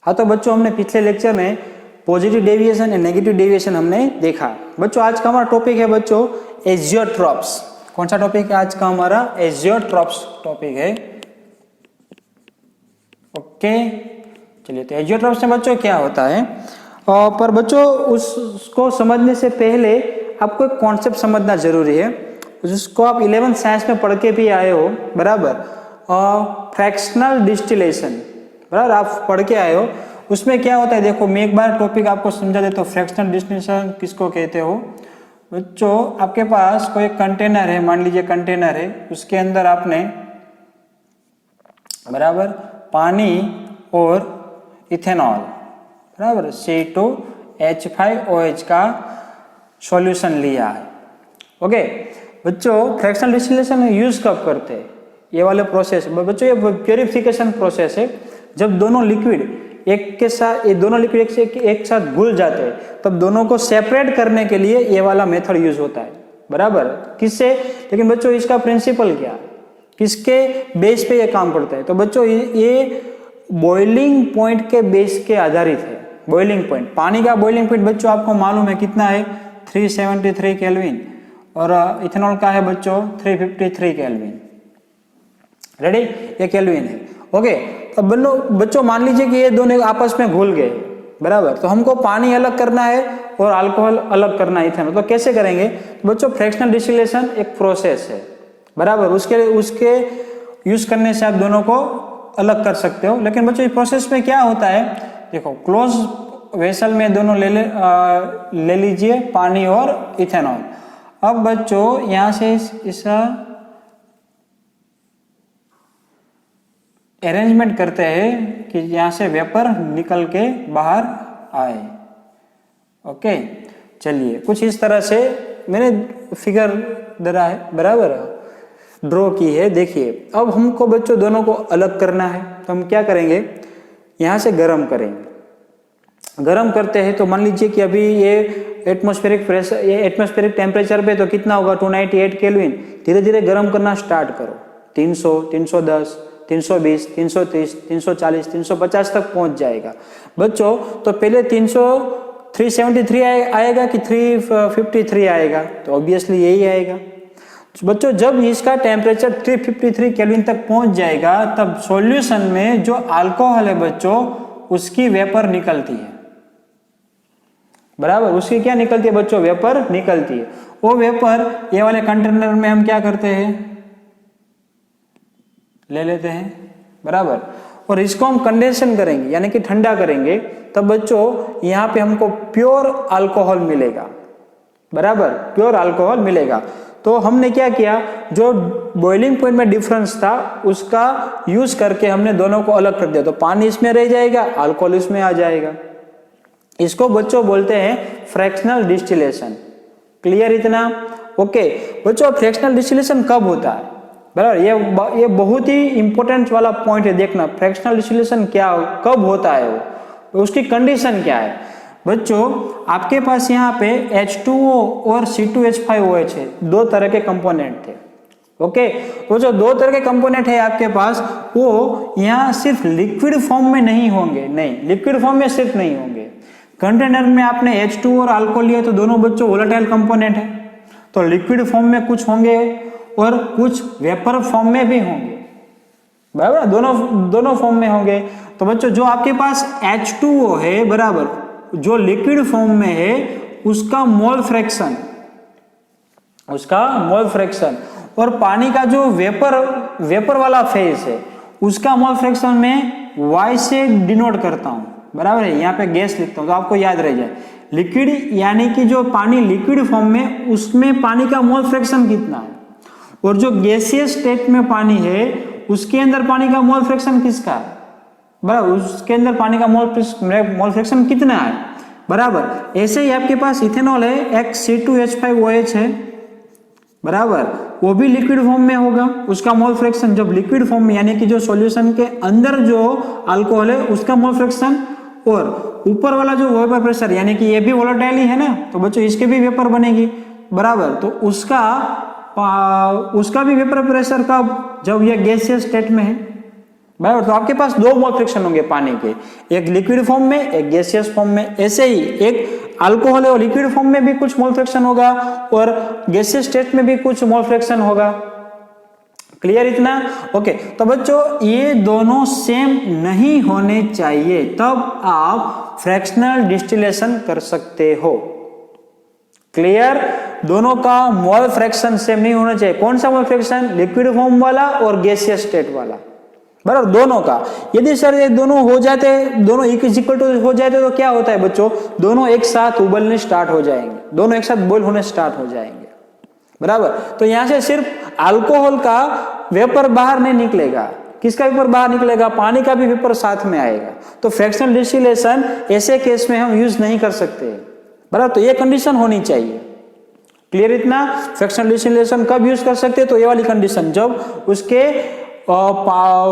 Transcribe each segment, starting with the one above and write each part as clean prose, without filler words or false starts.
हाँ, तो बच्चों हमने पिछले लेक्चर में positive deviation and negative deviation हमने देखा। बच्चों आज का हमारा टॉपिक है बच्चों एजियोट्रॉप्स। कौन सा टॉपिक है आज का हमारा? एजियोट्रॉप्स टॉपिक है। ओके, चलिए, तो एजियोट्रॉप्स में बच्चों क्या होता है, पर बच्चों उसको समझने से पहले आपको एक कॉन्सेप्ट समझना जरूरी है, जिसको आप 11th साइंस में पढ़ के भी आए हो, बराबर। फ्रैक्शनल डिस्टिलेशन, बराबर, आप पढ़ के आए हो। उसमें क्या होता है, देखो मैं एक बार टॉपिक आपको समझा देता हूँ। फ्रैक्शनल डिस्टिलेशन किसको कहते हो बच्चों? आपके पास कोई कंटेनर है, मान लीजिए कंटेनर है, उसके अंदर आपने बराबर पानी और इथेनॉल, बराबर, C2H5OH का सॉल्यूशन लिया है। ओके बच्चों, फ्रैक्शनल डिस्टिलेशन यूज कब करते हैं? ये वाले प्रोसेस बच्चों, ये प्योरिफिकेशन प्रोसेस है। जब दोनों लिक्विड एक के साथ, ये दोनों लिक्विड एक साथ घुल जाते हैं, तब दोनों को सेपरेट करने के लिए ये वाला मेथड यूज होता है, बराबर। किससे? लेकिन बच्चों इसका प्रिंसिपल क्या है, किसके बेस पे ये काम करता है? तो बच्चों ये बॉइलिंग पॉइंट के बेस के आधारित है। बॉइलिंग पॉइंट, पानी का बॉइलिंग पॉइंट बच्चों आपको मालूम है कितना है? 373 केल्विन, और इथेनॉल का है बच्चों 353 केल्विन। रेडी? ये केल्विन है। ओके, अब बच्चों मान लीजिए कि ये दोनों आपस में घुल गए, बराबर। तो हमको पानी अलग करना है और अल्कोहल अलग करना है, इथेनॉल। तो कैसे करेंगे? तो बच्चों फ्रैक्शनल डिस्टिलेशन एक प्रोसेस है, बराबर। उसके यूज करने से आप दोनों को अलग कर सकते हो। लेकिन बच्चों इस प्रोसेस में क्या होता है, देखो क्लोज वेसल में दोनों ले लीजिए, पानी और इथेनॉल। अब बच्चों यहां से इसका अरेंजमेंट करते हैं कि यहां से वेपर निकल के बाहर आए। ओके, चलिए, कुछ इस तरह से मैंने फिगर दरा है, बराबर, ड्रॉ की है। देखिए, अब हमको बच्चों दोनों को अलग करना है, तो हम क्या करेंगे, यहां से गर्म करेंगे। गर्म करते हैं तो मान लीजिए कि अभी ये एटमॉस्फेरिक प्रेशर, ये एटमॉस्फेरिक टेम्परेचर पे तो कितना होगा? 298 केल्विन। धीरे धीरे गर्म करना स्टार्ट करो, 300, 310, 320, 330, 340, 350 तक पहुंच जाएगा बच्चों। तो पहले 373 आएगा कि 353 आएगा? तो ऑब्वियसली यही आएगा बच्चों। जब इसका टेम्परेचर 353 केल्विन तक पहुंच जाएगा, तब सॉल्यूशन में जो अल्कोहल है बच्चों, उसकी वेपर निकलती है, बराबर। उसकी क्या निकलती है बच्चों? वेपर निकलती है। वो वेपर ये वाले कंटेनर में हम क्या करते हैं, ले लेते हैं, बराबर। और इसको हम कंडेंसेशन करेंगे, यानी कि ठंडा करेंगे, तब बच्चों यहाँ पे हमको प्योर अल्कोहल मिलेगा, बराबर, प्योर अल्कोहल मिलेगा। तो हमने क्या किया, जो बॉइलिंग पॉइंट में डिफरेंस था उसका यूज करके हमने दोनों को अलग कर दिया। तो पानी इसमें रह जाएगा, अल्कोहल इसमें आ जाएगा। इसको बच्चों बोलते हैं फ्रैक्शनल डिस्टिलेशन। क्लियर इतना? ओके बच्चों, फ्रैक्शनल डिस्टिलेशन कब होता है, बराबर? ये बहुत ही इंपॉर्टेंट वाला पॉइंट है, देखना फ्रैक्शनल डिस्टिलेशन क्या, कब होता है वो, उसकी कंडीशन क्या है। बच्चों आपके पास यहाँ पे H2O और C2H5OH है, दो तरह के कंपोनेंट थे। ओके, तो जो दो तरह के कंपोनेंट है आपके पास, वो यहाँ सिर्फ लिक्विड फॉर्म में नहीं होंगे, नहीं, लिक्विड फॉर्म में सिर्फ नहीं होंगे। कंटेनर में आपने H2O और अल्कोहल लिया, तो दोनों बच्चों वोलेटाइल कंपोनेंट है, तो लिक्विड फॉर्म में कुछ होंगे और कुछ वेपर फॉर्म में भी होंगे, बराबर, दोनों फॉर्म में होंगे। तो बच्चों जो आपके पास H2O है, बराबर, जो लिक्विड फॉर्म में है, उसका मोल फ्रैक्शन, और पानी का जो वेपर वाला फेज है, उसका मोल फ्रैक्शन मैं Y से डिनोट करता हूं, बराबर है। यहाँ पे गैस लिखता हूं तो आपको याद रह जाए। लिक्विड यानी कि जो पानी लिक्विड फॉर्म में, उसमें पानी का मोल फ्रैक्शन कितना है, और जो गैसियस स्टेट में पानी है, उसके अंदर पानी का मोल फ्रैक्शन किसका है, बराबर, उसके अंदर पानी का मोल फ्रैक्शन कितना है, बराबर। ऐसे ही आपके पास इथेनॉल है, एक C2H5OH है, बराबर, वो भी लिक्विड फॉर्म में होगा। उसका मोल फ्रैक्शन जब लिक्विड फॉर्म में, यानी कि जो सॉल्यूशन के अंदर जो अल्कोहल है, उसका मोल फ्रैक्शन, और ऊपर वाला जो वेपर प्रेशर, यानी कि ये भी वोलेटाइल ही है ना, तो बच्चों इसके भी वेपर बनेगी, बराबर। तो उसका भी वेपर प्रेशर का, जब ये गैसियस स्टेट में है, बराबर। तो आपके पास दो मोल फ्रैक्शन होंगे पानी के, एक लिक्विड फॉर्म में, एक गैसियस फॉर्म में। ऐसे ही एक अल्कोहल है और लिक्विड फॉर्म में भी कुछ मोल फ्रैक्शन होगा और गैसियस स्टेट में भी कुछ मोल फ्रैक्शन होगा। क्लियर इतना? ओके। तो बच्चों ये दोनों सेम नहीं होने चाहिए, तब आप फ्रैक्शनल डिस्टिलेशन कर सकते हो। क्लियर? दोनों का मोल फ्रैक्शन सेम नहीं होना चाहिए। कौन सा मोल फ्रैक्शन? लिक्विड फॉर्म वाला और गैसियस स्टेट वाला, बराबर, दोनों का। यदि सर ये दोनों हो जाते, दोनों इक्वल टू हो जाते तो क्या होता है बच्चों? दोनों एक साथ उबलने स्टार्ट हो जाएंगे, दोनों एक साथ बॉयल होने स्टार्ट हो जाएंगे, बराबर। तो यहां से सिर्फ अल्कोहल का वेपर बाहर नहीं निकलेगा। किसका वेपर बाहर निकलेगा? पानी का भी वेपर साथ में आएगा। तो फ्रैक्शनल डिस्टिलेशन ऐसे केस में हम यूज नहीं कर सकते, बराबर। तो ये कंडीशन होनी चाहिए। क्लियर इतना? फ्रैक्शनल डिस्टिलेशन कब यूज कर सकते हैं? तो ये वाली कंडीशन, जब उसके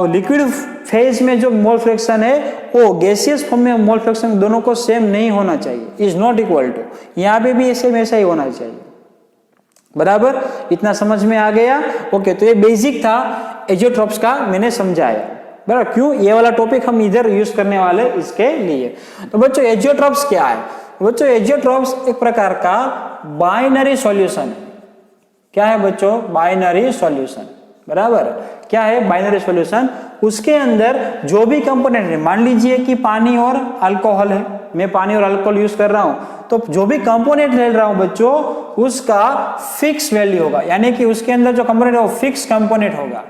लिक्विड फेज में जो मोल फ्रैक्शन है वो गैसियस फॉर्म में मोल फ्रैक्शन दोनों को सेम नहीं होना चाहिए, इज नॉट इक्वल टू। यहां पे भी ऐसे वैसा ही होना चाहिए, बराबर। इतना समझ में आ गया? ओके। तो ये बेसिक था एजियोट्रॉप्स का, मैंने समझाया, बराबर। क्यों? ये वाला टॉपिक हम इधर यूज करने वाले इसके लिए। तो बच्चों एजियोट्रॉप्स क्या है? बच्चों एजियोट्रॉप्स एक प्रकार का बाइनरी सॉल्यूशन है। क्या है बच्चों? बाइनरी सॉल्यूशन, बराबर। क्या है? Binary solution. उसके अंदर जो भी कंपोनेंट है, मान लीजिए कि पानी और अल्कोहल है, मैं पानी और अल्कोहल यूज कर रहा हूं, तो जो भी कंपोनेंट ले रहा हूं बच्चों उसका फिक्स वैल्यू होगा, यानी कि उसके अंदर जो कंपोनेंट है वो फिक्स कंपोनेंट होगा,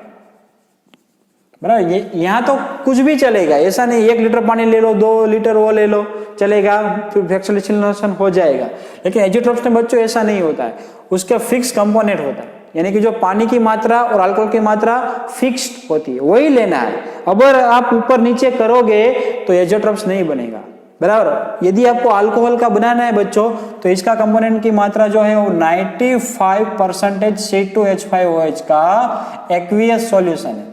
बराबर। ये यहां तो कुछ भी चलेगा, ऐसा नहीं 1 लीटर पानी ले लो, 2 लीटर वो ले लो, चलेगा, फिर फ्रैक्शनल डिस्टिलेशन हो जाएगा। लेकिन एजियोट्रॉप्स में बच्चों ऐसा नहीं होता है, उसका फिक्स कंपोनेंट होता है, यानी कि जो पानी की मात्रा और अल्कोहल की मात्रा फिक्स्ड होती है, वही लेना है। अगर आप ऊपर नीचे करोगे तो एजियोट्रॉप्स नहीं बनेगा, बराबर। यदि आपको अल्कोहल का बनाना है बच्चों, तो इसका कंपोनेंट की मात्रा जो है वो 95% C2H5OH का एक्वियस सॉल्यूशन है,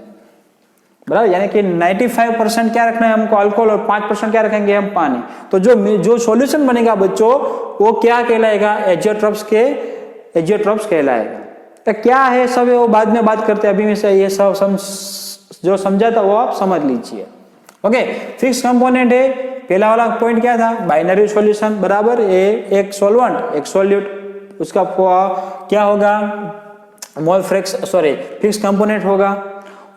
बराबर। यानी कि 95% क्या रखना है हमको अल्कोहल और 5% क्या रखेंगे हम पानी। तो जो सॉल्यूशन बनेगा बच्चों वो क्या कहलाएगा? एजियोट्रॉप्स कहलाएगा। तो क्या है सब वो बाद में बात करते हैं, अभी में से ये सब जो समझा था वो आप समझ लीजिए। ओके। फिक्स कंपोनेंट है, पहला वाला पॉइंट क्या था? बाइनरी सॉल्यूशन, बराबर। एक सॉल्वेंट एक सॉल्यूट, उसका क्या होगा? मोल फिक्स कंपोनेंट होगा।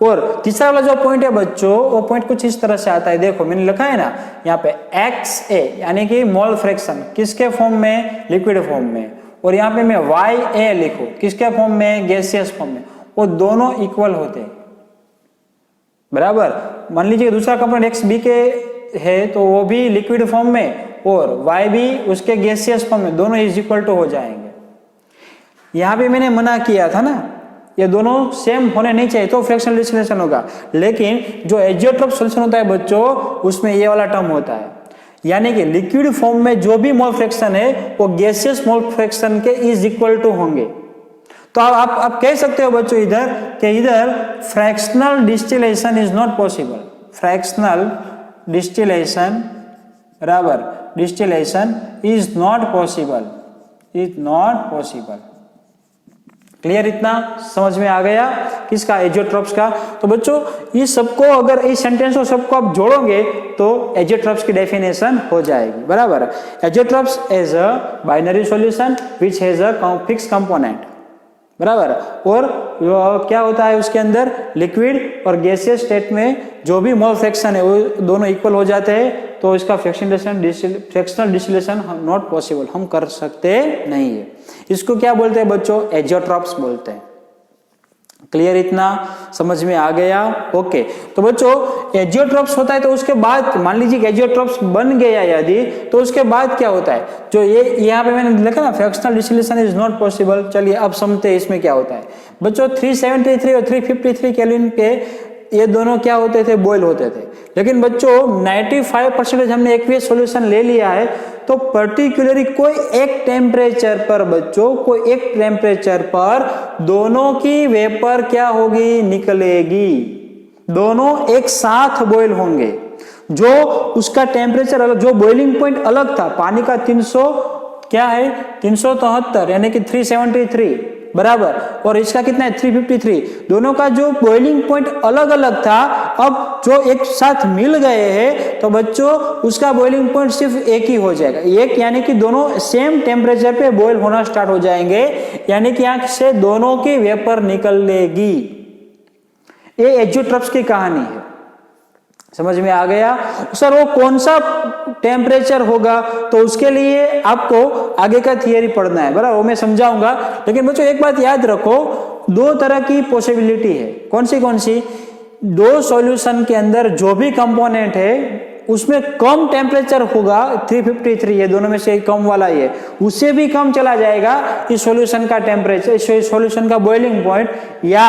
और तीसरा वाला जो पॉइंट है बच्चों, वो पॉइंट कुछ इस तरह से आता है, देखो मैंने लिखा है ना यहाँ पे XA, यानी कि मोल फ्रैक्शन किसके फॉर्म में? लिक्विड फॉर्म में। और यहाँ पे मैं YA लिखूं, किसके फॉर्म में? गैसियस फॉर्म में। वो दोनों इक्वल होते हैं, बराबर। मान लीजिए दूसरा कंपोनेंट XB के है तो वो भी लिक्विड फॉर्म में और Y भी उसके गैसियस फॉर्म में, दोनों इज इक्वल टू हो जाएंगे। यहाँ पे मैंने मना किया था ना, ये दोनों सेम होने नहीं चाहिए तो फ्रैक्शनल डिस्टिलेशन होगा। लेकिन जो एजियोट्रॉप सॉल्यूशन होता है बच्चों उसमें ये वाला टर्म होता है, यानी कि लिक्विड फॉर्म में जो भी मोल फ्रैक्शन है वो गैसियस मोल फ्रैक्शन के इज इक्वल टू होंगे। तो आप कह सकते हो बच्चों इधर fractional distillation is not possible. Fractional distillation, बराबर, distillation is not possible, is not possible. Clear? इतना समझ में आ गया किसका? एजियोट्रॉप्स का। तो बच्चों ये सबको, अगर इस सेंटेंस को सबको आप जोड़ोगे तो एजियोट्रॉप्स की डेफिनेशन हो जाएगी, बराबर। Azeotropes as a binary solution which has a fix component, बराबर। और क्या होता है उसके अंदर? लिक्विड और गैसियस स्टेट में जो भी मोल फ्रैक्शन है वो दोनों इक्वल हो जाते हैं, तो इसका फ्रैक्शनल डिस्टिलेशन नॉट पॉसिबल, हम कर सकते नहीं है। इसको क्या बोलते हैं बच्चों? एजियोट्रॉप्स बोलते हैं। क्लियर? इतना समझ में आ गया? ओके। तो बच्चों एजियोट्रॉप्स होता है तो उसके बाद मान लीजिए कि एजियोट्रॉप्स बन गया यदि, तो उसके बाद क्या होता है? जो ये यहाँ पे मैंने लिखा ना fractional distillation is not possible. चलिए अब समझते हैं इसमें क्या होता है बच्चों। 373 और 353 केल्विन पे ये दोनों क्या होते थे? बॉयल होते थे। लेकिन बच्चों 95% हमने एक्वियस सॉल्यूशन ले लिया है, तो पर्टिकुलरली कोई एक टेम्परेचर पर बच्चों, कोई एक टेम्परेचर पर दोनों की वेपर क्या होगी? निकलेगी। दोनों एक साथ बॉयल होंगे। जो उसका टेम्परेचर अलग, जो बॉइलिंग पॉइंट अलग था पानी का 300 क्या है 373 यानी कि 373, बराबर, और इसका कितना है 353। दोनों का जो बॉइलिंग पॉइंट अलग अलग था, अब जो एक साथ मिल गए हैं तो बच्चों उसका बॉइलिंग पॉइंट सिर्फ एक ही हो जाएगा, एक, यानी कि दोनों सेम टेम्परेचर पे बॉयल होना स्टार्ट हो जाएंगे, यानी कि यहां से दोनों की वेपर निकलेगी। ये एजियोट्रॉप्स की कहानी है, समझ में आ गया सर? वो कौन सा टेम्परेचर होगा तो उसके लिए आपको आगे का थियरी पढ़ना है, बराबर, वो मैं समझाऊंगा। लेकिन बच्चों एक बात याद रखो, दो तरह की पॉसिबिलिटी है। कौन सी? दो सॉल्यूशन के अंदर जो भी कंपोनेंट है उसमें कम टेम्परेचर होगा 353, ये दोनों में से कम वाला ही है, उससे भी कम चला जाएगा इस सॉल्यूशन का टेम्परेचर, इस सॉल्यूशन का बॉइलिंग पॉइंट, या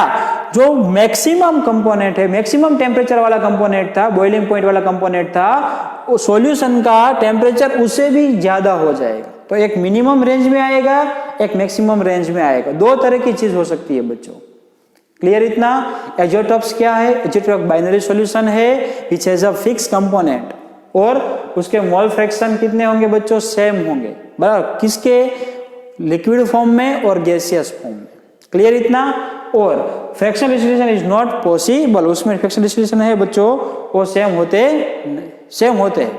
जो मैक्सिमम कंपोनेंट है, मैक्सिमम टेम्परेचर वाला कंपोनेंट था, बॉइलिंग पॉइंट वाला कंपोनेंट था, वो सॉल्यूशन का टेम्परेचर उससे भी ज्यादा हो जाएगा। तो एक मिनिमम रेंज में आएगा, एक मैक्सिमम रेंज में आएगा, दो तरह की चीज हो सकती है बच्चों। क्लियर इतना? एजियोट्रॉप्स क्या है? एजियोट्रॉप बाइनरी सॉल्यूशन है which has a fix component, और उसके मोल फ्रैक्शन कितने होंगे बच्चों? सेम होंगे, बराबर, किसके? लिक्विड फॉर्म में और गैसियस फॉर्म में। क्लियर इतना? और fraction distribution is not possible, उसमें फ्रैक्शन डिस्ट्रीब्यूशन है बच्चों, वो सेम होते हैं।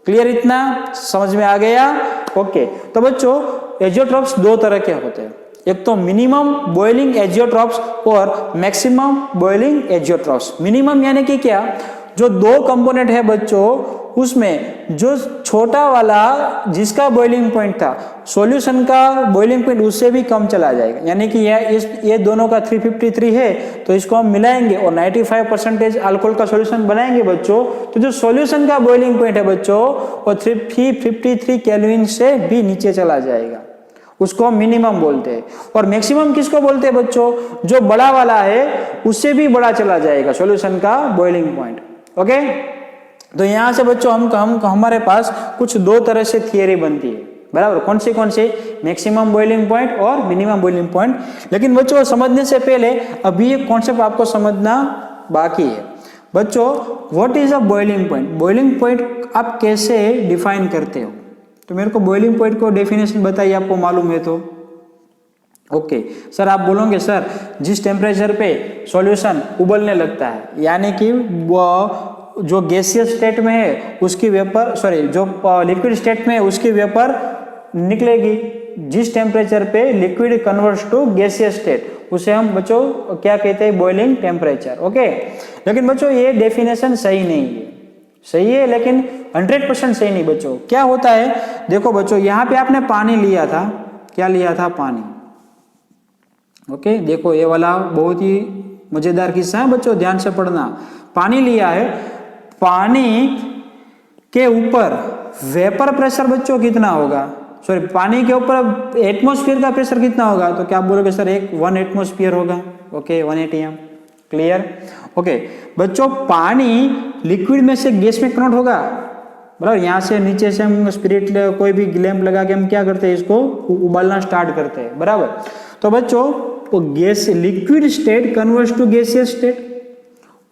क्लियर इतना? समझ में आ गया? ओके, तो बच्चों एजियोट्रॉप्स दो तरह के होते हैं, एक तो मिनिमम बॉइलिंग एजियोट्रॉप्स और मैक्सिमम बॉइलिंग एजियोट्रॉप्स। मिनिमम यानी कि क्या? जो दो कंपोनेंट है बच्चों, उसमें जो छोटा वाला जिसका बॉइलिंग पॉइंट था, सॉल्यूशन का बॉइलिंग पॉइंट उससे भी कम चला जाएगा, यानी कि ये दोनों का 353 है, तो इसको हम मिलाएंगे और 95% अल्कोहल का सॉल्यूशन बनाएंगे बच्चों, तो जो सॉल्यूशन का बॉइलिंग पॉइंट है बच्चों वो 353 केल्विन से भी नीचे चला जाएगा, उसको हम मिनिमम बोलते हैं। और मैक्सिमम किसको बोलते हैं बच्चों? जो बड़ा वाला है उससे भी बड़ा चला जाएगा सॉल्यूशन का बॉइलिंग पॉइंट। ओके, तो यहां से बच्चों हम हमारे पास कुछ दो तरह से थियरी बनती है, बराबर, कौन से? मैक्सिमम बॉइलिंग पॉइंट और मिनिमम बॉइलिंग पॉइंट। लेकिन बच्चों समझने से पहले अभी एक कॉन्सेप्ट आपको समझना बाकी है बच्चों। What is a boiling point? Boiling point आप कैसे डिफाइन करते हो? तो मेरे को बॉइलिंग पॉइंट को डेफिनेशन बताइए, आपको मालूम है तो। ओके सर, आप बोलोगे सर जिस टेम्परेचर पे सॉल्यूशन उबलने लगता है, यानी कि वो जो गैसियस स्टेट में है उसकी वेपर, जो लिक्विड स्टेट में है उसकी वेपर निकलेगी। जिस टेम्परेचर पे liquid converts to gaseous state उसे हम बच्चों क्या कहते हैं? Boiling temperature. ओके, लेकिन बच्चों ये डेफिनेशन सही नहीं है, सही है लेकिन 100% सही नहीं बच्चों। क्या होता है देखो बच्चों, यहाँ पे आपने पानी लिया था, क्या लिया था? पानी। ओके, देखो ये वाला बहुत ही मजेदार किस्सा है बच्चों, ध्यान से पढ़ना। पानी लिया है, पानी के ऊपर वेपर प्रेशर बच्चों कितना होगा? पानी के ऊपर एटमॉस्फेयर का प्रेशर कितना होगा? तो क्या आप बोलोगे सर 1 एटमॉस्फेयर होगा। Okay, 1 atm। क्लियर? ओके बच्चों, पानी लिक्विड में से गैस में कन्वर्ट होगा, बराबर। यहाँ से नीचे से हम स्पिरिट कोई भी लैंप लगा के हम क्या करते हैं? इसको उबालना स्टार्ट करते हैं, बराबर। तो बच्चों gas liquid state converts to gaseous state,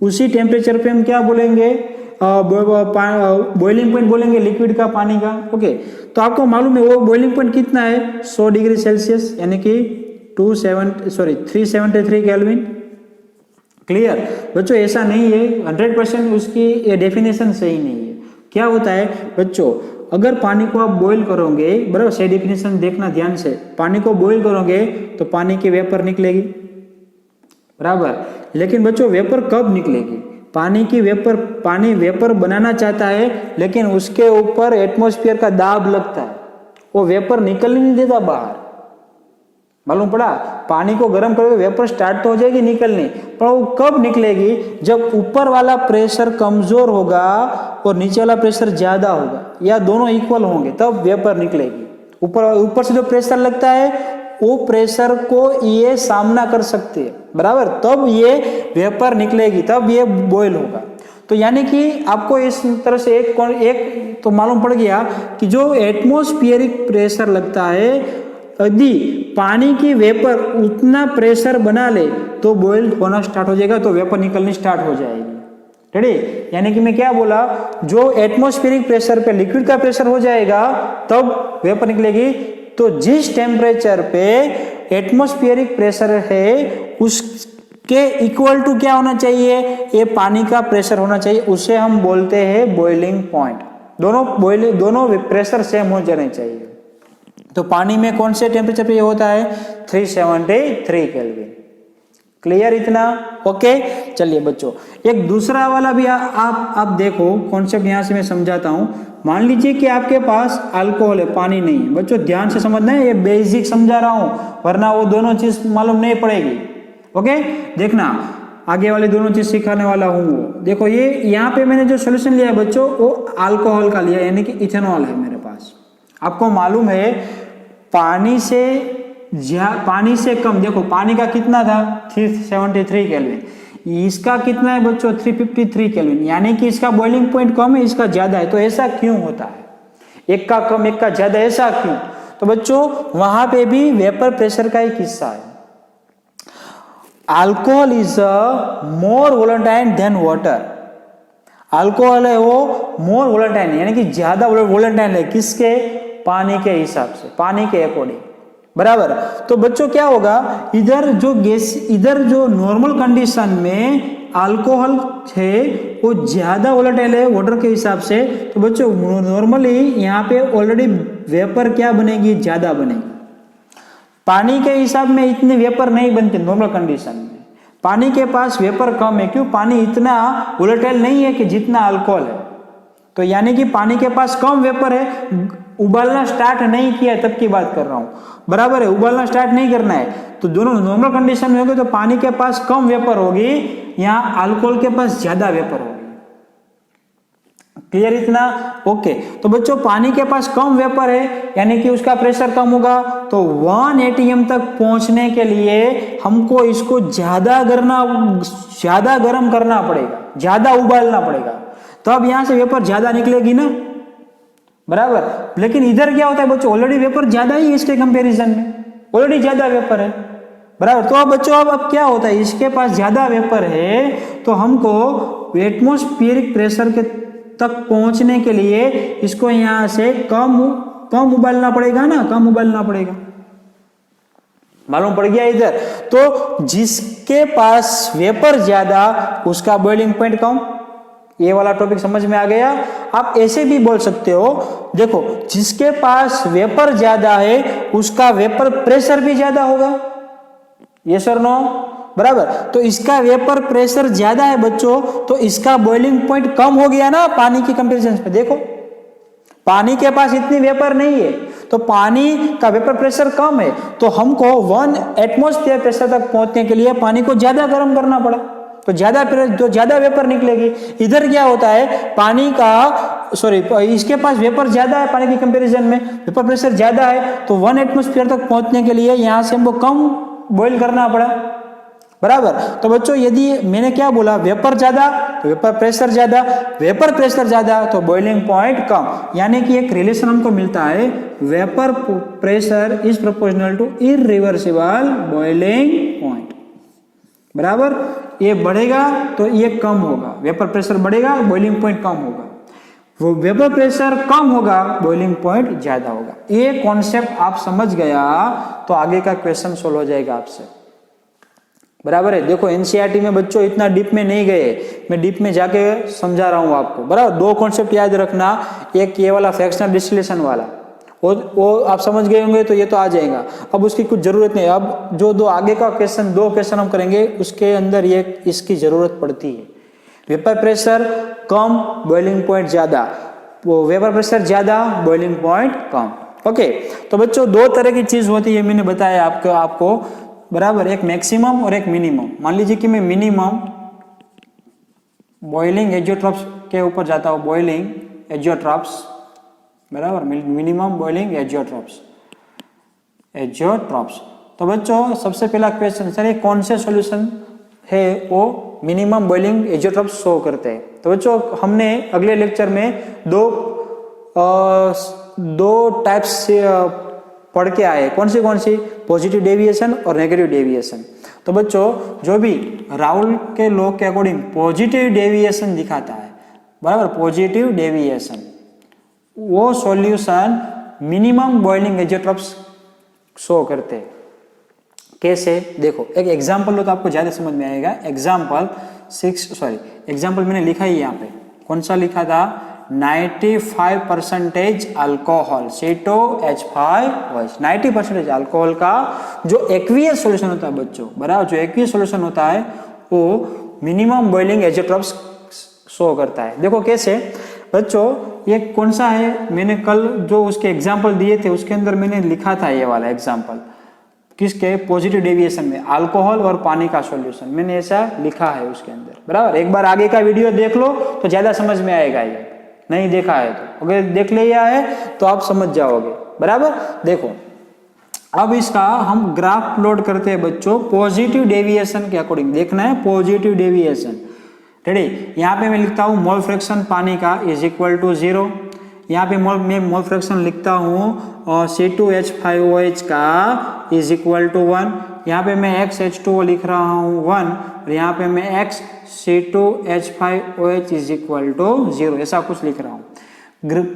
उसी टेम्परेचर पे हम क्या बोलेंगे? बॉइलिंग पॉइंट बोलेंगे लिक्विड का, पानी का। ओके, तो आपको मालूम है वो बॉइलिंग पॉइंट कितना है? 100 डिग्री सेल्सियस, यानी कि 373 केल्विन। क्लियर बच्चों? ऐसा नहीं है 100% उसकी ये डेफिनेशन सही नहीं है। क्या होता है बच्चों, अगर पानी को आप बॉईल करोगे, बराबर, सही डेफिनेशन देखना ध्यान से, पानी को बॉईल करोगे तो पानी की वेपर निकलेगी, बराबर। लेकिन बच्चों वेपर कब निकलेगी? पानी वेपर बनाना चाहता है लेकिन उसके ऊपर एटमॉस्फेयर का दाब लगता है, वो वेपर निकल नहीं देता बाहर। मालूम पड़ा? पानी को गर्म करोगे वेपर स्टार्ट तो हो जाएगी निकलनी, पर वो कब निकलेगी? जब ऊपर वाला प्रेशर कमजोर होगा और नीचे वाला प्रेशर ज्यादा होगा, या दोनों इक्वल होंगे, तब वेपर निकलेगी। ऊपर से जो प्रेशर लगता है वो प्रेशर को ये सामना कर सकते हैं, बराबर, तब ये वेपर निकलेगी, तब ये बॉयल होगा। तो यानी कि आपको इस तरह से एक तो मालूम पड़ गया कि जो एटमॉस्फेरिक प्रेशर लगता है, यदि पानी की वेपर उतना प्रेशर बना ले तो बॉयल होना स्टार्ट हो जाएगा, तो वेपर निकलनी स्टार्ट हो जाएगी। रेडी? यानी कि मैं क्या बोला, जो एटमॉस्फेरिक प्रेशर पे लिक्विड का प्रेशर हो जाएगा तब वेपर निकलेगी। तो जिस टेम्परेचर पे एटमॉस्फेरिक प्रेशर है उसके इक्वल टू क्या होना चाहिए, ये पानी का प्रेशर होना चाहिए, उसे हम बोलते हैं बॉइलिंग पॉइंट। दोनों प्रेशर सेम हो जाने चाहिए। तो पानी में कौन से टेम्परेचर पे होता है, 373 केल्विन। क्लियर इतना? ओके। चलिए बच्चों, एक दूसरा वाला भी आप देखो कॉन्सेप्ट, यहां से मैं समझाता हूं। मान लीजिए कि आपके पास अल्कोहल है, पानी नहीं है। बच्चों ध्यान से समझना है, ये बेसिक समझा रहा हूं, वरना वो दोनों चीज मालूम नहीं पड़ेगी। ओके, देखना आगे वाली दोनों चीज सिखाने वाला हूं। वो देखो, ये यहाँ पे मैंने जो सोल्यूशन लिया है बच्चों, वो अल्कोहल का लिया, यानी कि इथेनॉल है मेरे पास। आपको मालूम है पानी से कम, देखो पानी का कितना था 373 केल्विन, इसका कितना है बच्चों 353 केल्विन, यानी कि इसका बॉइलिंग पॉइंट कम है, इसका ज्यादा है। तो ऐसा क्यों होता है, एक का कम एक का ज्यादा, ऐसा क्यों? तो बच्चों वहां पे भी वेपर प्रेशर का एक हिस्सा है। Alcohol is more volatile than water. Alcohol है वो मोर वोलेटाइल, यानी कि ज्यादा वोलेटाइल है, किसके, पानी के हिसाब से, पानी के अकॉर्डिंग, बराबर। तो बच्चों क्या होगा, इधर जो नॉर्मल कंडीशन में अल्कोहल है वो ज्यादा वोलेटाइल है वाटर के हिसाब से। तो बच्चों नॉर्मली यहाँ पे ऑलरेडी वेपर क्या बनेगी, ज्यादा बनेगी। पानी के हिसाब में इतने वेपर नहीं बनते नॉर्मल कंडीशन में, पानी के पास वेपर कम है। क्यों? पानी इतना वोलेटाइल नहीं है कि जितना अल्कोहल है। तो यानी कि पानी के पास कम वेपर है, उबालना स्टार्ट नहीं किया तब की बात कर रहा हूं, बराबर है, उबालना स्टार्ट नहीं करना है। तो दोनों नॉर्मल कंडीशन में होंगे तो पानी के पास कम वेपर होगी, यहाँ अल्कोहल के पास ज्यादा वेपर होगी। क्लियर इतना? ओके। तो बच्चों पानी के पास कम वेपर है, यानी कि उसका प्रेशर कम होगा। तो 1 atm तक पहुंचने के लिए हमको इसको ज्यादा गर्म करना पड़ेगा, ज्यादा उबालना पड़ेगा, तो अब यहां से वेपर ज्यादा निकलेगी ना, बराबर। लेकिन इधर क्या होता है बच्चों, ऑलरेडी वेपर ज्यादा ही है, इसके कंपैरिजन में ऑलरेडी ज्यादा वेपर है, बराबर। तो अब बच्चों अब क्या होता है, इसके पास ज्यादा वेपर है, तो हमको एटमॉस्फेरिक प्रेशर के तक पहुंचने के लिए इसको यहां से कम उबालना पड़ेगा ना, कम उबालना पड़ेगा। मालूम पड़ गया इधर? तो जिसके पास वेपर ज्यादा उसका बॉइलिंग पॉइंट कम। ये वाला टॉपिक समझ में आ गया? आप ऐसे भी बोल सकते हो, देखो जिसके पास वेपर ज्यादा है उसका वेपर प्रेशर भी ज्यादा होगा, यस और नो, बराबर। तो इसका वेपर प्रेशर ज्यादा है बच्चों, तो इसका बॉइलिंग पॉइंट कम हो गया ना पानी की कंपैरिजन पे। देखो पानी के पास इतनी वेपर नहीं है, तो पानी का वेपर प्रेशर कम है, तो हमको 1 एटमॉस्फेयर प्रेशर तक पहुंचने के लिए पानी को ज्यादा गर्म करना पड़ा, तो ज्यादा वेपर निकलेगी। इधर क्या होता है, इसके पास वेपर ज्यादा है पानी की कंपैरिजन में, वेपर प्रेशर ज्यादा है, तो 1 एटमॉस्फेयर तक पहुंचने के लिए यहां से हमको कम बॉइल करना पड़ा, बराबर। तो बच्चों यदि मैंने क्या बोला, वेपर ज्यादा तो वेपर प्रेशर ज्यादा, वेपर प्रेशर ज्यादा तो बॉइलिंग पॉइंट कम, यानी कि एक रिलेशन हमको मिलता है, vapour pressure is proportional to irreversible boiling point, बराबर। ये बढ़ेगा तो ये कम होगा, वेपर प्रेशर बढ़ेगा बॉइलिंग पॉइंट कम होगा, वो वेपर प्रेशर कम होगा बॉइलिंग पॉइंट ज्यादा होगा। ये कॉन्सेप्ट आप समझ गया तो आगे का क्वेश्चन सोल्व हो जाएगा आपसे, बराबर है। देखो एनसीईआरटी में बच्चों इतना डीप में नहीं गए, मैं डीप में जाके समझा रहा हूं आपको, बराबर। 2 कॉन्सेप्ट याद रखना, एक ये वाला फ्रैक्शनल डिस्टिलेशन वाला, वो आप समझ गए होंगे तो ये तो आ जाएगा, अब उसकी कुछ जरूरत नहीं। अब जो 2 आगे का क्वेश्चन 2 क्वेश्चन हम करेंगे उसके अंदर ये इसकी जरूरत पड़ती है। वेपर प्रेशर कम बॉइलिंग पॉइंट ज्यादा, वो वेपर प्रेशर ज्यादा बॉइलिंग पॉइंट कम। ओके, तो बच्चों 2 तरह की चीज होती है, मैंने बताया आपको, बराबर, एक मैक्सिमम और एक मिनिमम। मान लीजिए कि मैं मिनिमम बॉइलिंग एजियोट्रॉप्स के ऊपर जाता हूं, बॉइलिंग एजियोट्रॉप्स, बराबर, मिनिमम बॉइलिंग एजियोट्रॉप्स। तो बच्चों सबसे पहला क्वेश्चन, सर ये कौन से सॉल्यूशन है वो मिनिमम बॉइलिंग एजियोट्रॉप्स शो करते हैं? तो बच्चों हमने अगले लेक्चर में दो टाइप्स से पढ़ के आए, कौन सी पॉजिटिव डेविएशन और नेगेटिव डेविएशन। तो बच्चों जो भी राउल के लॉ के अकॉर्डिंग पॉजिटिव डेविएशन दिखाता है, बराबर, पॉजिटिव डेविएशन, वो solution minimum boiling azeotropes show करते हैं, कैसे, देखो एक एग्जाम्पल लो तो आपको ज्यादा समझ में आएगा। एग्जाम्पल मैंने लिखा ही यहाँ पे, कौन सा लिखा था, 95% अल्कोहल C2H5OH। 90% अल्कोहल का जो एक्वियस सॉल्यूशन होता है बच्चों, बराबर, जो एक्वियस सॉल्यूशन होता है वो मिनिमम बॉइलिंग एजेट्रॉप्स शो करता है। देखो कैसे बच्चों, ये कौन सा है, मैंने कल जो उसके एग्जाम्पल दिए थे उसके अंदर मैंने लिखा था ये वाला एग्जाम्पल, किसके, पॉजिटिव डेविएशन में अल्कोहल और पानी का सॉल्यूशन, मैंने ऐसा लिखा है उसके अंदर, बराबर। एक बार आगे का वीडियो देख लो तो ज्यादा समझ में आएगा, ये नहीं देखा है तो अगर देख लिया है तो आप समझ जाओगे, बराबर। देखो अब इसका हम ग्राफ प्लॉट करते हैं बच्चों, पॉजिटिव डेविएशन के अकॉर्डिंग देखना है, पॉजिटिव डेविएशन। रेडी, यहाँ पे मैं लिखता हूँ मोल फ्रैक्शन पानी का इज इक्वल टू 0। यहाँ पे मैं मोल फ्रैक्शन लिखता हूँ और C2H5OH का इज इक्वल टू 1। यहाँ पे मैं XH2O लिख रहा हूँ 1 और यहाँ पे मैं X C2H5OH is equal to 0, ऐसा कुछ लिख रहा हूँ।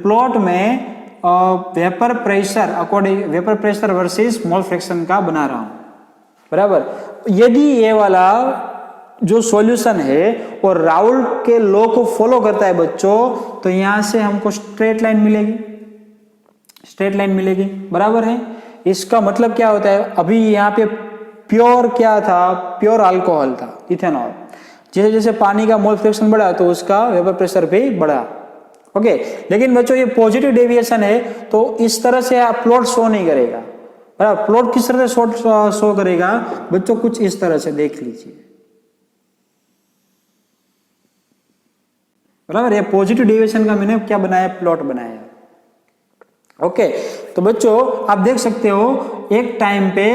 प्लॉट में vapour pressure according, vapour pressure versus mole fraction का बना रहा हूँ, बराबर। यदि ये वाला जो सॉल्यूशन है वो राउल के लॉ को फॉलो करता है बच्चों, तो यहां से हमको स्ट्रेट लाइन मिलेगी, स्ट्रेट लाइन मिलेगी, बराबर है। इसका मतलब क्या होता है, अभी यहाँ पे प्योर क्या था, प्योर अल्कोहल था, इथेनॉल। जैसे जैसे पानी का मोल फ्रैक्शन बढ़ा तो उसका वेपर प्रेशर भी बढ़ा, ओके। लेकिन बच्चों ये पॉजिटिव डेविएशन है तो इस तरह से आप प्लॉट शो नहीं करेगा, बराबर। प्लॉट किस तरह से शो करेगा बच्चों, कुछ इस तरह से देख लीजिए, बराबर। ये पॉजिटिव डेविएशन का मैंने क्या बनाया, प्लॉट बनाया, ओके। तो बच्चों आप देख सकते हो एक टाइम पे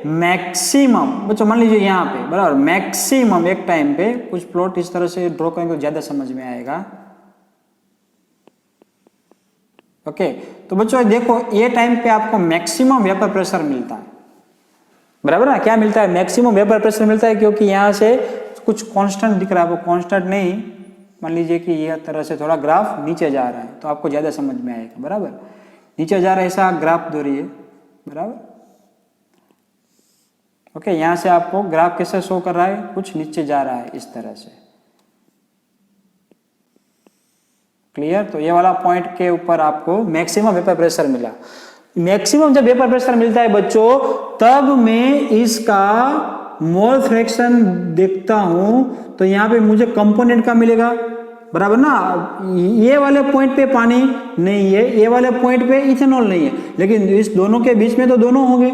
मैक्सिमम, बच्चों मान लीजिए यहाँ पे, बराबर, मैक्सिमम एक टाइम पे कुछ प्लॉट इस तरह से ड्रॉ करेंगे तो ज्यादा समझ में आएगा, ओके। तो बच्चों देखो ये टाइम पे आपको मैक्सिमम वेपर प्रेशर मिलता है, बराबर ना, क्या मिलता है, मैक्सिमम वेपर प्रेशर मिलता है, क्योंकि यहाँ से कुछ कांस्टेंट दिख रहा है, वो कांस्टेंट नहीं, मान लीजिए कि यह तरह से थोड़ा ग्राफ नीचे जा रहा है तो आपको ज्यादा समझ में आएगा, बराबर। नीचे जा रहा है ऐसा ग्राफ दोहराइए, बराबर, ओके। यहां से आपको ग्राफ कैसे शो कर रहा है, कुछ नीचे जा रहा है इस तरह से, क्लियर। तो ये वाला पॉइंट के ऊपर आपको मैक्सिमम वेपर प्रेशर मिला। मैक्सिमम जब वेपर प्रेशर मिलता है बच्चों, तब मैं इसका मोल फ्रैक्शन देखता हूं तो यहाँ पे मुझे कंपोनेंट का मिलेगा, बराबर ना। ये वाले पॉइंट पे पानी नहीं है, ये वाले पॉइंट पे इथेनॉल नहीं है, लेकिन इस दोनों के बीच में तो दोनों होंगे,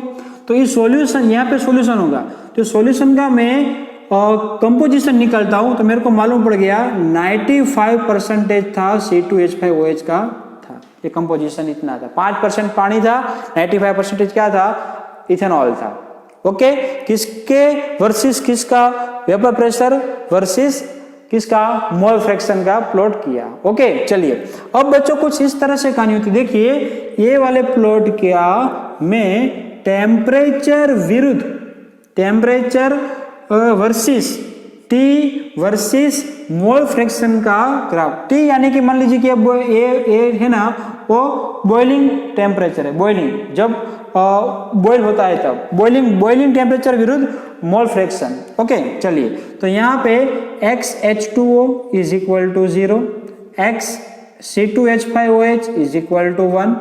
तो ये सॉल्यूशन, यहाँ पे सॉल्यूशन होगा। तो सॉल्यूशन का मैं कंपोजिशन निकालता हूं तो मेरे को मालूम पड़ गया 95% था C2H5OH का था, ये कंपोजिशन इतना था, 5% पानी था, 95% क्या था, इथेनॉल था, ओके। किसके वर्सेस किसका, वेपर प्रेशर वर्सेस किसका, मोल फ्रैक्शन का प्लॉट किया, ओके। चलिए अब बच्चों कुछ इस तरह से कहानी होती, देखिए ये वाले प्लॉट किया मैं टेम्परेचर विरुद्ध, temperature versus T versus mole fraction का ग्राफ। T यानी कि मान लीजिए कि अब ये है ना, वो बॉइलिंग टेम्परेचर है, बॉइलिंग जब बॉइल होता है तब, बॉइलिंग टेम्परेचर विरुद्ध मोल फ्रैक्शन, ओके। चलिए तो यहाँ पे XH2O is equal to 0, X C2H5OH is equal to 1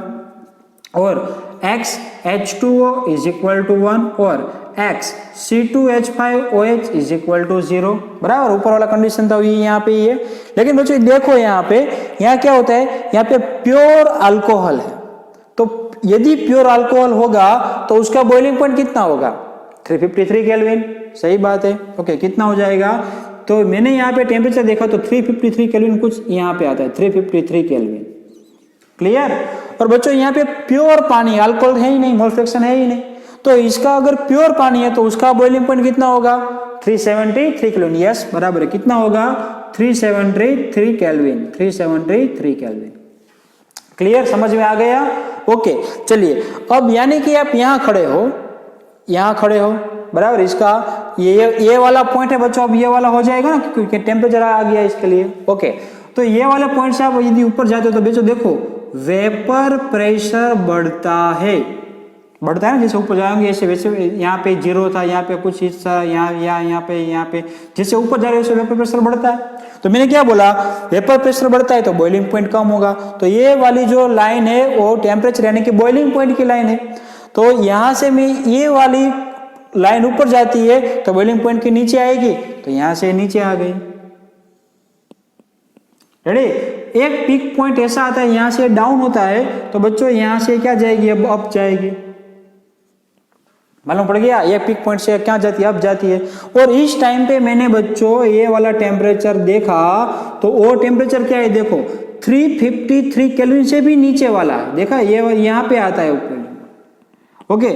और XH2O इज इक्वल टू 1 और X C2H5OH is equal to 0, बराबर। ऊपर वाला कंडीशन था ये यहाँ पे ये, लेकिन बच्चों देखो यहाँ पे, यहाँ क्या होता है, यहाँ पे प्योर अल्कोहल है, तो यदि प्योर अल्कोहल होगा तो उसका बॉइलिंग पॉइंट कितना होगा, 353 केल्विन, सही बात है, ओके। कितना हो जाएगा, तो मैंने यहाँ पे टेम्परेचर देखा तो 353 केल्विन कुछ यहाँ पे आता है, 353 केल्विन, क्लियर। और बच्चों यहाँ पे प्योर पानी, अल्कोहल है ही नहीं, मोल फ्रैक्शन है ही नहीं, तो इसका अगर प्योर पानी है तो उसका बॉइलिंग पॉइंट कितना होगा, 373 केल्विन, यस बराबर है, कितना होगा, 373 केल्विन, 373 केल्विन, क्लियर, समझ में आ गया, ओके। चलिए अब यानी कि आप यहाँ खड़े हो, यहाँ खड़े हो, बराबर। इसका ये वाला पॉइंट है बच्चों, अब ये वाला हो जाएगा ना क्योंकि टेम्परेचर आ गया इसके लिए, ओके। तो ये वाले पॉइंट से आप यदि ऊपर जाते हो तो बच्चों देखो वेपर प्रेशर बढ़ता है, बढ़ता है ना, जैसे ऊपर जाएंगे ऐसे वैसे, यहाँ पे 0 था, यहाँ पे कुछ हिस्सा, यहाँ पे जैसे ऊपर जा रहे वैसे वेपर प्रेशर बढ़ता है। तो मैंने क्या बोला, वेपर प्रेशर बढ़ता है तो बॉइलिंग पॉइंट कम होगा। तो ये वाली जो लाइन है वो टेम्परेचर यानी कि बॉइलिंग पॉइंट की लाइन है। तो यहां से मैं ये वाली लाइन ऊपर जाती है तो बॉइलिंग पॉइंट के नीचे आएगी, तो यहां से नीचे आ गई। रेडी। एक पीक पॉइंट ऐसा आता है यहां से डाउन होता है, तो बच्चों यहां से क्या जाएगी, अब अप जाएगी। मालूम पड़ गया, ये पीक पॉइंट से क्या जाती है, अप जाती है। और इस टाइम पे मैंने बच्चों ये वाला टेम्परेचर देखा, तो वो टेम्परेचर क्या है, देखो 353 केल्विन से भी नीचे वाला है, देखा ये यहाँ पे आता है ऊपर। ओके,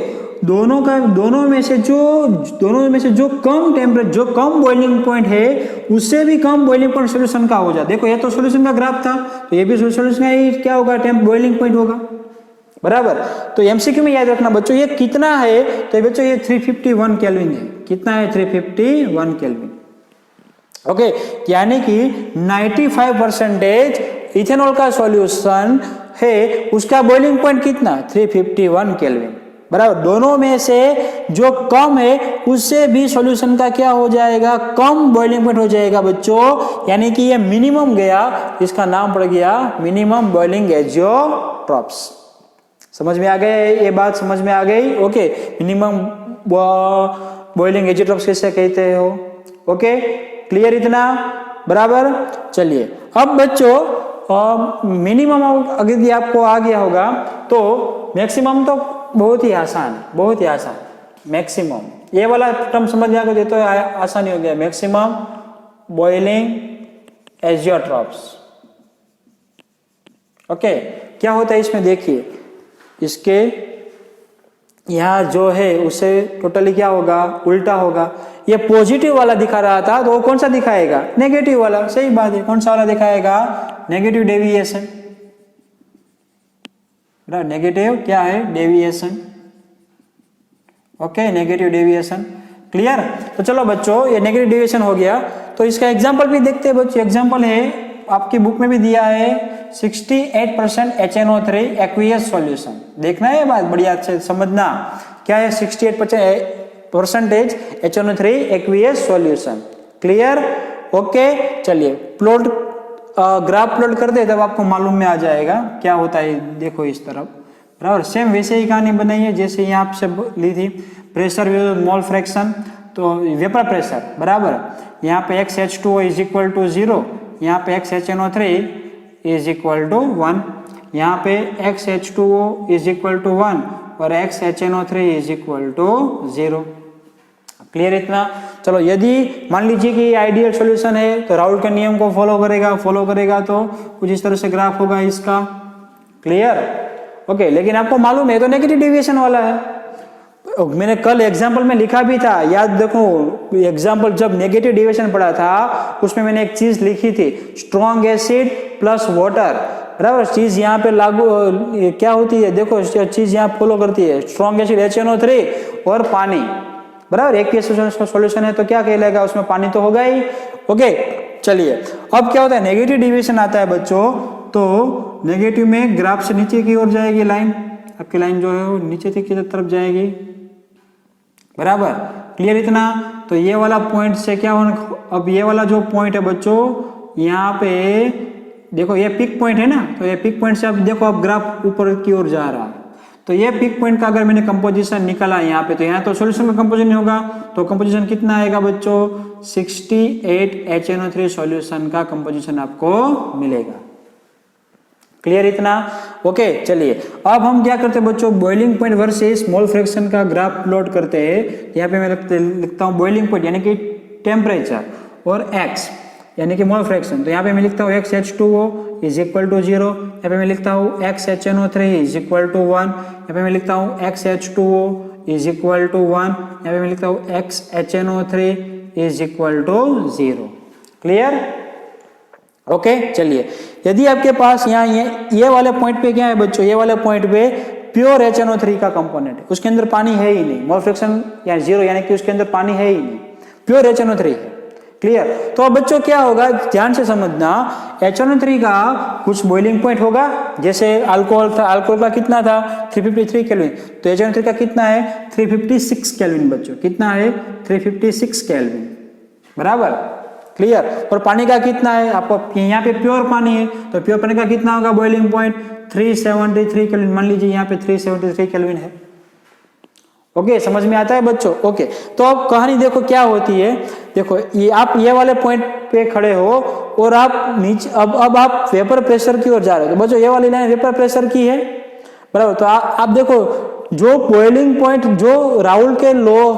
दोनों में से जो कम टेम्परेचर, जो कम बॉइलिंग पॉइंट है, उससे भी कम बॉइलिंग पॉइंट सोल्यूशन का हो जाए। देखो ये तो सोल्यूशन का ग्राफ था, तो ये भी सोल्यूशन का ही क्या होगा, बॉइलिंग पॉइंट होगा, बराबर। तो एमसीक्यू में याद रखना बच्चों, ये कितना है, तो बच्चों ये 351 केल्विन है। कितना है, 351 केल्विन। ओके, यानी कि 95% इथेनॉल का सॉल्यूशन है, उसका बॉइलिंग पॉइंट कितना, 351 केल्विन, बराबर। दोनों में से जो कम है उससे भी सॉल्यूशन का क्या हो जाएगा, कम बॉइलिंग पॉइंट हो जाएगा बच्चों, यानी कि ये मिनिमम गया, इसका नाम पड़ गया मिनिमम बॉइलिंग एजियोट्रॉप्स। समझ में आ गए, ये बात समझ में आ गई। ओके, मिनिमम बॉइलिंग एजियोट्रॉप्स किसे कहते हो। ओके, क्लियर इतना, बराबर। चलिए अब बच्चों मिनिमम अगर आपको आ गया होगा, तो मैक्सिमम तो बहुत ही आसान। मैक्सिमम ये वाला टर्म समझ में आ गया तो आसानी हो गया। Maximum boiling azeotropes. ओके, क्या होता है इसमें, देखिए इसके यहां जो है उससे टोटली क्या होगा, उल्टा होगा। ये पॉजिटिव वाला दिखा रहा था, तो वो कौन सा दिखाएगा, नेगेटिव वाला। सही बात है, कौन सा वाला दिखाएगा, नेगेटिव डेविएशन। नेगेटिव क्या है, deviation. Okay, negative deviation, clear. तो चलो बच्चों, ये नेगेटिव डेविएशन हो गया, तो इसका एग्जांपल भी देखते हैं बच्चों। एग्जांपल है, आपकी बुक में भी दिया है, 68% HNO3 एक्वियस सॉल्यूशन। देखना है बात, बढ़िया अच्छे समझना क्या है, 68% HNO3 aqueous solution, clear. Okay, चलिए प्लॉट ग्राफ प्लॉट कर दे, तब आपको मालूम में आ जाएगा क्या होता है। देखो इस तरफ, बराबर, सेम वैसे ही कहानी बनाई है जैसे यहाँ से ली थी। प्रेशर मोल फ्रैक्शन, तो वेपर प्रेशर, बराबर। यहाँ पे XH2O इज इक्वल टू 0, यहाँ पे XHNO3 इज इक्वल टू 1, यहाँ पे XH2O इज इक्वल टू 1 और XHNO3 is equal to 0। Clear इतना। चलो, यदि मान लीजिए कि आइडियल सॉल्यूशन है, तो राउल के नियम को फॉलो करेगा तो कुछ इस तरह से ग्राफ होगा इसका, क्लियर। ओके, लेकिन आपको मालूम है तो नेगेटिव डेविएशन वाला है। मैंने कल एग्जाम्पल में लिखा भी था, याद देखो, एग्जाम्पल जब नेगेटिव डेविएशन पढ़ा था उसमें मैंने एक चीज लिखी थी, स्ट्रॉन्ग एसिड प्लस वाटर, बराबर। चीज यहाँ पे लागू क्या होती है, देखो चीज यहाँ फॉलो करती है, स्ट्रॉन्ग एसिड HNO3 और पानी, बराबर। एक सॉल्यूशन है तो क्या कहलाएगा, उसमें पानी तो होगा ही। ओके, चलिए अब क्या होता है, नेगेटिव डेविएशन आता है बच्चों, तो नेगेटिव में ग्राफ से नीचे की ओर जाएगी लाइन, आपकी लाइन जो है वो नीचे की तरफ जाएगी, बराबर। क्लियर इतना। तो ये वाला पॉइंट से क्या होना, अब ये वाला जो पॉइंट है बच्चों, यहाँ पे देखो ये पिक पॉइंट है ना, तो ये पिक पॉइंट से अब देखो, अब ग्राफ ऊपर की ओर जा रहा है। तो ये पिक पॉइंट का अगर मैंने कंपोजिशन निकाला यहाँ पे, तो यहाँ तो सॉल्यूशन का कंपोजिशन नहीं होगा, तो कंपोजिशन कितना आएगा बच्चों, 68 HNO3 सॉल्यूशन का कंपोजिशन आपको मिलेगा। क्लियर इतना। ओके, चलिए अब हम क्या करते हैं बच्चों, boiling point versus mole fraction का ग्राफ प्लॉट करते हैं। यहाँ पे मैं लिखता हूँ बॉइलिंग पॉइंट यानी कि टेम्परेचर, और x यानी कि मोल फ्रैक्शन। तो यहाँ पे मैं लिखता हूँ XH2O इज इक्वल टू 0, यहाँ पे मैं लिखता हूँ XHNO3 इज इक्वल टू 1, यहाँ पे मैं लिखता हूँ XH2O इज इक्वल टू 1, यहाँ पे मैं लिखता हूँ XHNO3 is equal to 0। Clear. Okay, चलिए यदि आपके पास यहाँ ये वाले पॉइंट पे क्या है बच्चों, ये वाले पॉइंट पे प्योर HNO3 का कंपोनेंट है, उसके अंदर पानी है ही नहीं, मोल फ्रैक्शन या 0 यानी कि उसके अंदर पानी है ही नहीं, प्योर HNO3 है। क्लियर। तो अब बच्चों क्या होगा, ध्यान से समझना, HNO3 का कुछ बॉइलिंग पॉइंट होगा, जैसे अल्कोहल था, अल्कोहल का कितना था 353 केल्विन, तो HNO3 का कितना है 356 केल्विन बच्चों, कितना है 356 केल्विन, बराबर, क्लियर। और पानी का कितना है, आपको यहाँ पे प्योर पानी है तो प्योर पानी का कितना होगा बॉइलिंग पॉइंट 373 केल्विन, मान लीजिए यहाँ पे 373 केल्विन है। ओके, समझ में आता है बच्चों। ओके, तो अब कहानी देखो क्या होती है, देखो ये आप ये वाले पॉइंट पे खड़े हो और आप नीचे अब आप वेपर प्रेशर की ओर जा रहे हो, तो बच्चों ये वाली लाइन वेपर प्रेशर की है, बराबर। तो आप देखो जो बॉइलिंग पॉइंट जो राहुल के लॉ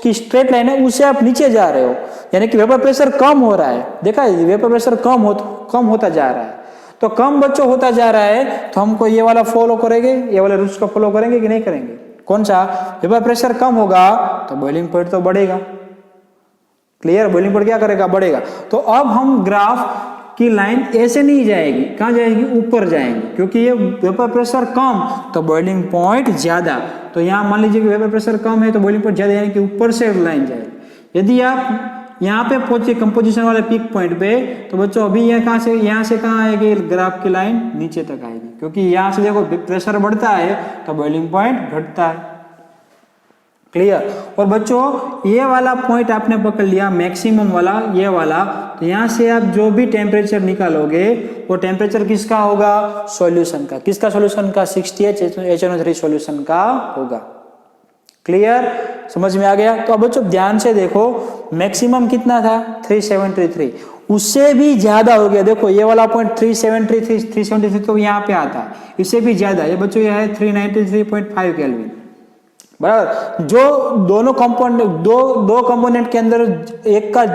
की स्ट्रेट लाइन है उससे आप नीचे जा रहे हो, यानी कि वेपर प्रेशर कम हो रहा है, देखा है वेपर प्रेशर कम होता जा रहा है। तो कम बच्चों होता जा रहा है तो हमको ये वाला फॉलो करेंगे, ये वाले रूल्स को फॉलो करेंगे कि नहीं करेंगे, कौन सा, वेपर प्रेशर कम होगा तो बॉइलिंग पॉइंट तो बढ़ेगा, क्लियर, बॉइलिंग पॉइंट क्या करेगा, बढ़ेगा। तो अब हम ग्राफ की लाइन ऐसे नहीं जाएगी, कहां जाएगी, ऊपर जाएंगे, क्योंकि ये वेपर प्रेशर कम तो बॉइलिंग पॉइंट ज्यादा, तो यहाँ मान लीजिए कि वेपर प्रेशर कम है तो बॉइलिंग पॉइंट ज्यादा, यानी कि ऊपर से लाइन जाएगी। यदि आप यहाँ पे पहुंचे कंपोजिशन वाले पीक पॉइंट पे, तो बच्चों अभी ये कहां से, यहाँ से कहां आएगी, ग्राफ की लाइन नीचे तक आएगी, क्योंकि यहाँ से देखो प्रेशर बढ़ता है तो बॉइलिंग पॉइंट घटता है, क्लियर। और बच्चों ये वाला पॉइंट आपने पकड़ लिया मैक्सिमम वाला, ये वाला, तो यहाँ से आप जो भी टेम्परेचर निकालोगे वो टेम्परेचर किसका होगा, सॉल्यूशन का, किसका सॉल्यूशन का, 60H HNO3 सॉल्यूशन का होगा, क्लियर, समझ में आ गया। तो अब बच्चों ध्यान से देखो मैक्सिमम कितना था 373, उससे भी ज्यादा हो गया, देखो ये वाला पॉइंट 373 तो यहाँ पे आता है, इससे भी ज्यादा, ये बच्चों यह है 393.5 केल्विन, बराबर। जो दोनों कंपोनेंट दो कंपोनेंट के अंदर एक का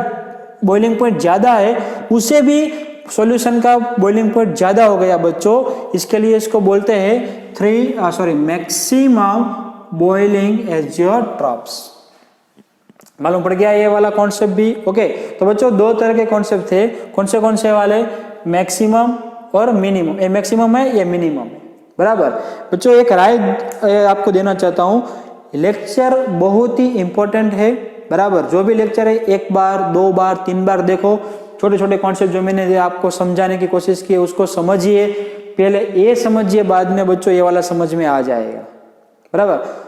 बॉइलिंग पॉइंट ज्यादा है, उससे भी सॉल्यूशन का बॉइलिंग पॉइंट ज्यादा हो गया बच्चों, इसके लिए इसको बोलते हैं मैक्सिमम बॉइलिंग एजियोट्रॉप्स। मालूम पड़ गया ये वाला कॉन्सेप्ट भी। ओके, तो बच्चों दो तरह के कॉन्सेप्ट थे, कौन से वाले, मैक्सिमम और मिनिमम, ये मैक्सिमम है ये मिनिमम है, बराबर। बच्चों एक राय आपको देना चाहता हूं, लेक्चर बहुत ही इंपॉर्टेंट है, बराबर। जो भी लेक्चर है एक बार, दो बार, तीन बार देखो, छोटे छोटे कॉन्सेप्ट जो मैंने आपको समझाने की कोशिश की उसको समझिए, पहले ये समझिए, बाद में बच्चों ये वाला समझ में आ जाएगा, बराबर।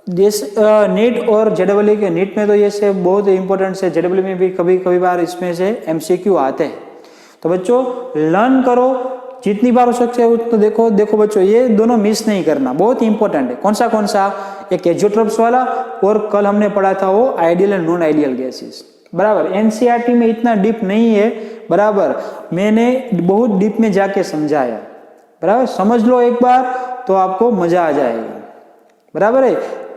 जिस नीट और जेडब्ल्यू के, नीट में तो ये से बहुत इंपॉर्टेंट है, जेडब्ल्यू में भी कभी बार इसमें से MCQ आते हैं। तो बच्चों लर्न करो, जितनी बार हो सकते है उतना देखो बच्चों, ये दोनों मिस नहीं करना, बहुत इंपॉर्टेंट है। कौन सा, एक एजियोट्रॉप्स वाला, और कल हमने पढ़ा था वो ideal and non ideal gases, बराबर। NCERT में इतना डीप नहीं है, बराबर, मैंने बहुत डीप में जाके समझाया, बराबर। समझ लो एक बार तो आपको मजा आ जाएगा, बराबर है।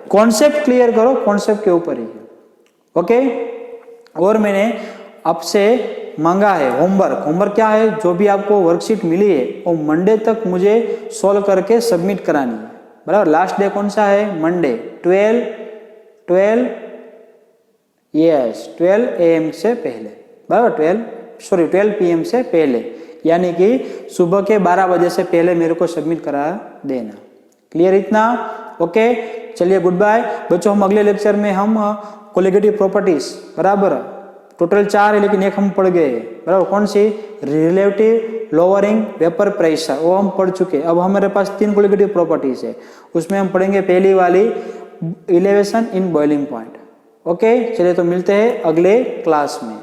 कॉन्सेप्ट क्लियर करो, कॉन्सेप्ट के ऊपर ही, ओके। और मैंने आपसे मांगा है होमवर्क क्या है, जो भी आपको वर्कशीट मिली है वो मंडे तक मुझे सॉल्व करके सबमिट करानी है, बराबर। लास्ट डे कौन सा है, मंडे, 12 AM से पहले, बराबर, 12 PM से पहले, यानी कि सुबह के 12 बजे से पहले मेरे को सबमिट करा देना, क्लियर इतना, ओके। चलिए गुड बाय बच्चों, हम अगले लेक्चर में हम कोलिगेटिव प्रॉपर्टीज, बराबर, टोटल 4 है लेकिन एक हम पढ़ गए, बराबर। कौन सी, रिलेटिव लोअरिंग वेपर प्रेशर, वो हम पढ़ चुके। अब हमारे पास 3 कोलिगेटिव प्रॉपर्टीज है, उसमें हम पढ़ेंगे पहली वाली elevation in boiling point, okay. चलिए तो मिलते हैं अगले क्लास में।